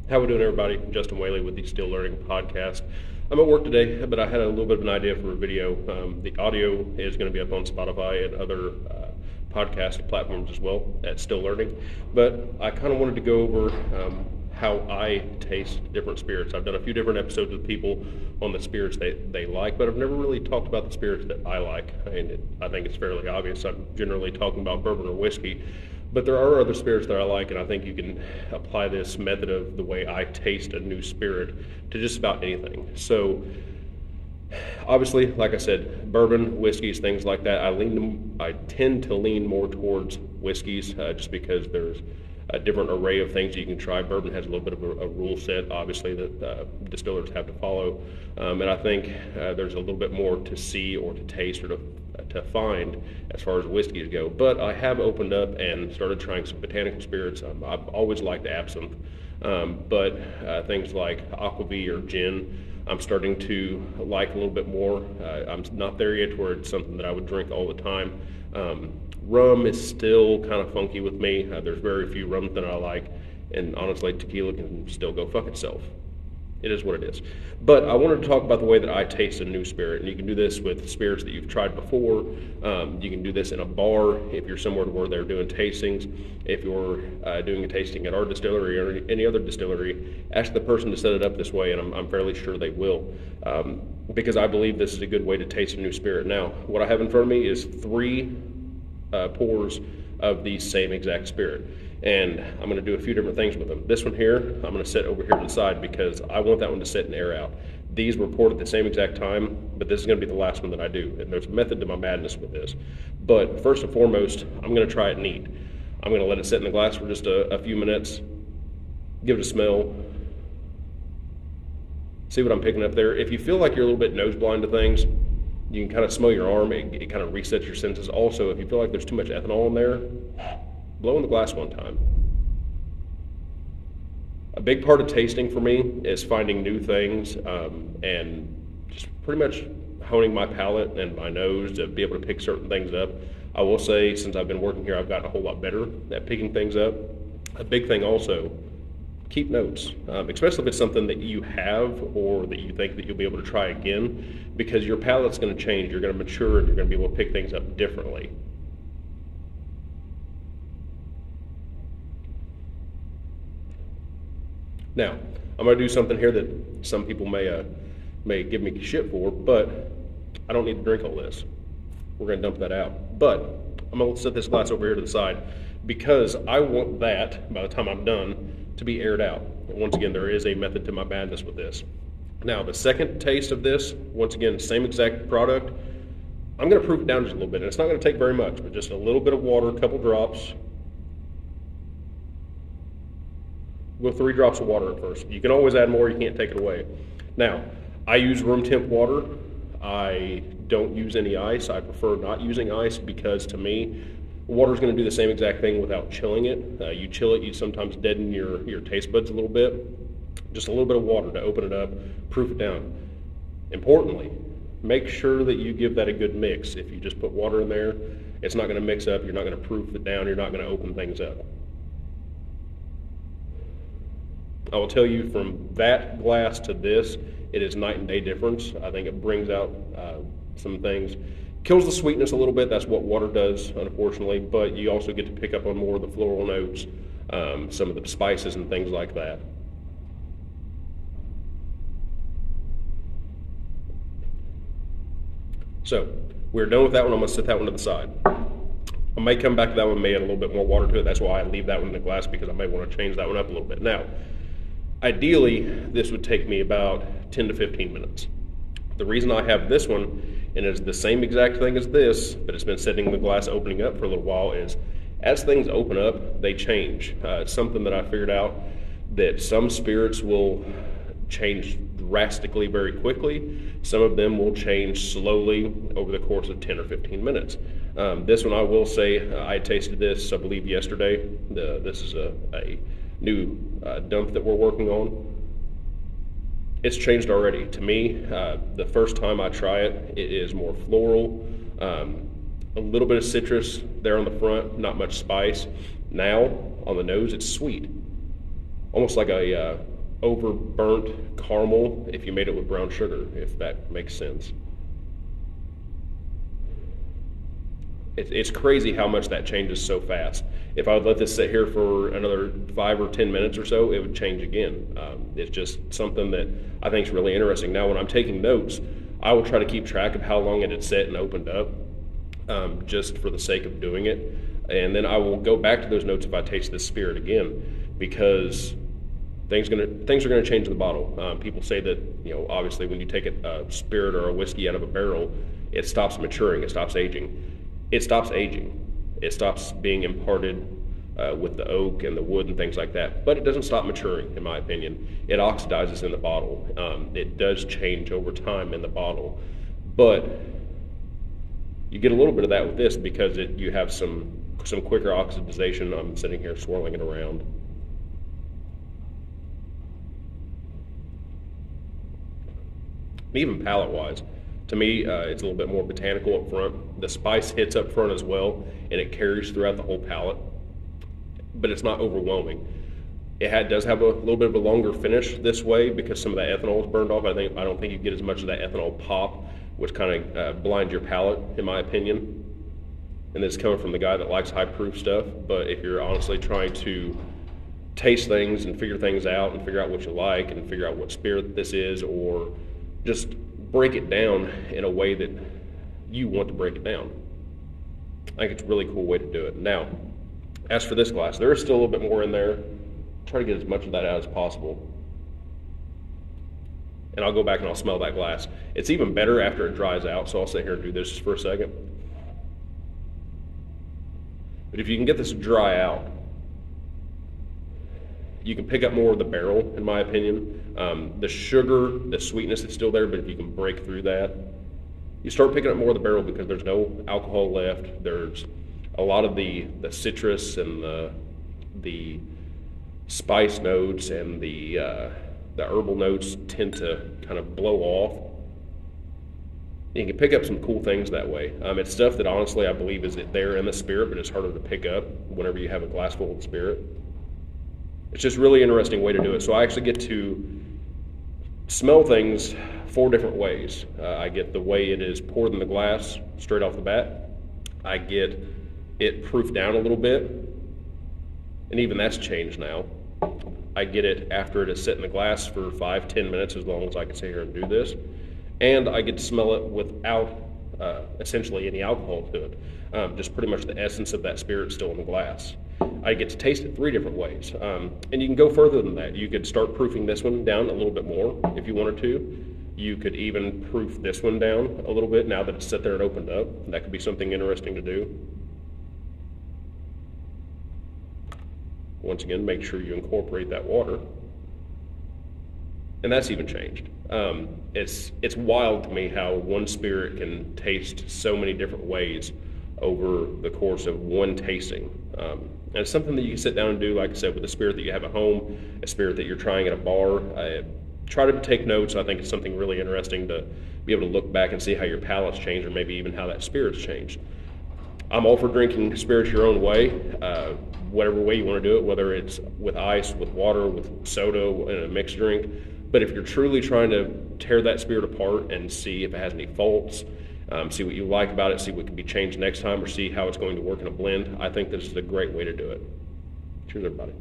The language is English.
How we doing, everybody? I'm Justin Whaley with the Still Learning Podcast. I'm at work today, but I had a little bit of an idea for a video. The audio is going to be up on Spotify and other podcast platforms as well at Still Learning. But I kind of wanted to go over how I taste different spirits. I've done a few different episodes with people on the spirits they like, but I've never really talked about the spirits that I like. I think it's fairly obvious. I'm generally talking about bourbon or whiskey. But there are other spirits that I like, and I think you can apply this method of the way I taste a new spirit to just about anything. So, obviously, like I said, bourbon, whiskeys, things like that, I tend to lean more towards whiskeys just because there's a different array of things you can try. Bourbon has a little bit of a rule set, obviously, that distillers have to follow. And I think there's a little bit more to see or to taste or to find as far as whiskeys go. But I have opened up and started trying some botanical spirits. I've always liked absinthe, but things like aquavit or gin, I'm starting to like a little bit more. I'm not there yet where it's something that I would drink all the time. Rum is still kind of funky with me. There's very few rums that I like, and honestly, tequila can still go fuck itself. It is what it is. But I wanted to talk about the way that I taste a new spirit, and you can do this with spirits that you've tried before. You can do this in a bar if you're somewhere where they're doing tastings. If you're doing a tasting at our distillery or any other distillery, ask the person to set it up this way, and I'm fairly sure they will, because I believe this is a good way to taste a new spirit. Now, what I have in front of me is 3 pours of the same exact spirit. And I'm going to do a few different things with them. This one here, I'm going to set over here to the side because I want that one to sit and air out. These were poured at the same exact time, but this is going to be the last one that I do. And there's a method to my madness with this. But first and foremost, I'm going to try it neat. I'm going to let it sit in the glass for just a few minutes, give it a smell, see what I'm picking up there. If you feel like you're a little bit nose blind to things, you can kind of smell your arm. It kind of resets your senses. Also, if you feel like there's too much ethanol in there, blow in the glass one time. A big part of tasting for me is finding new things and just pretty much honing my palate and my nose to be able to pick certain things up. I will say, since I've been working here, I've gotten a whole lot better at picking things up. A big thing also, keep notes, especially if it's something that you have or that you think that you'll be able to try again, because your palate's going to change, you're going to mature, and you're going to be able to pick things up differently. Now, I'm going to do something here that some people may give me shit for, but I don't need to drink all this. We're going to dump that out. But I'm going to set this glass over here to the side because I want that, by the time I'm done, to be aired out. And once again, there is a method to my madness with this. Now, the second taste of this, once again, same exact product, I'm going to proof it down just a little bit. And it's not going to take very much, but just a little bit of water, a couple drops. Go 3 drops of water at first. You can always add more, you can't take it away. Now, I use room temp water. I don't use any ice. I prefer not using ice because, to me, water is going to do the same exact thing without chilling it. You chill it, you sometimes deaden your taste buds a little bit. Just a little bit of water to open it up, proof it down. Importantly, make sure that you give that a good mix. If you just put water in there, it's not going to mix up, you're not going to proof it down, you're not going to open things up. I will tell you, from that glass to this, it is night and day difference. I think it brings out some things. Kills the sweetness a little bit. That's what water does, unfortunately. But you also get to pick up on more of the floral notes, some of the spices and things like that. So we're done with that one. I'm going to set that one to the side. I may come back to that one, may add a little bit more water to it. That's why I leave that one in the glass, because I may want to change that one up a little bit. Now, ideally, this would take me about 10 to 15 minutes. The reason I have this one, and it's the same exact thing as this, but it's been sitting in the glass opening up for a little while, is as things open up, they change. It's something that I figured out, that some spirits will change drastically very quickly. Some of them will change slowly over the course of 10 or 15 minutes. This one, I will say, I tasted this, I believe, yesterday. This is a new dump that we're working on. It's changed already. To me, the first time I try it, it is more floral, a little bit of citrus there on the front, not much spice. Now, on the nose, it's sweet. Almost like a over-burnt caramel if you made it with brown sugar, if that makes sense. It's crazy how much that changes so fast. If I would let this sit here for another 5 or 10 minutes or so, it would change again. It's just something that I think is really interesting. Now, when I'm taking notes, I will try to keep track of how long it had set and opened up, just for the sake of doing it. And then I will go back to those notes if I taste this spirit again, because things are going to change in the bottle. People say that, obviously when you take a spirit or a whiskey out of a barrel, it stops maturing, it stops aging. It stops aging. It stops being imparted with the oak and the wood and things like that. But it doesn't stop maturing, in my opinion. It oxidizes in the bottle. It does change over time in the bottle. But you get a little bit of that with this because you have some quicker oxidization. I'm sitting here swirling it around. Even palate-wise, to me, it's a little bit more botanical up front. The spice hits up front as well, and it carries throughout the whole palate, but it's not overwhelming. It does have a little bit of a longer finish this way because some of that ethanol is burned off. I don't think you get as much of that ethanol pop, which kind of blinds your palate, in my opinion. And this is coming from the guy that likes high proof stuff, but if you're honestly trying to taste things and figure things out and figure out what you like and figure out what spirit this is, or just break it down in a way that you want to break it down, I think it's a really cool way to do it. Now, as for this glass, there is still a little bit more in there. Try to get as much of that out as possible. And I'll go back and I'll smell that glass. It's even better after it dries out, so I'll sit here and do this just for a second. But if you can get this to dry out, you can pick up more of the barrel, in my opinion. The sugar, the sweetness is still there, but if you can break through that, you start picking up more of the barrel because there's no alcohol left. There's a lot of the citrus and the spice notes and the herbal notes tend to kind of blow off. You can pick up some cool things that way. It's stuff that honestly I believe is there in the spirit, but it's harder to pick up whenever you have a glass full of spirit. It's just a really interesting way to do it. So I actually get to smell things 4 different ways. I get the way it is poured in the glass straight off the bat. I get it proofed down a little bit, and even that's changed now. I get it after it is set in the glass for 5-10 minutes, as long as I can sit here and do this. And I get to smell it without essentially any alcohol to it. Just pretty much the essence of that spirit still in the glass. I get to taste it 3 different ways. And you can go further than that. You could start proofing this one down a little bit more if you wanted to. You could even proof this one down a little bit now that it's set there and opened up. That could be something interesting to do. Once again, make sure you incorporate that water. And that's even changed. It's wild to me how one spirit can taste so many different ways over the course of one tasting. And it's something that you can sit down and do, like I said, with a spirit that you have at home, a spirit that you're trying at a bar. Try to take notes. I think it's something really interesting to be able to look back and see how your palate's changed, or maybe even how that spirit's changed. I'm all for drinking spirits your own way, whatever way you want to do it, whether it's with ice, with water, with soda, in a mixed drink. But if you're truly trying to tear that spirit apart and see if it has any faults, see what you like about it, see what can be changed next time, or see how it's going to work in a blend, I think this is a great way to do it. Cheers, everybody.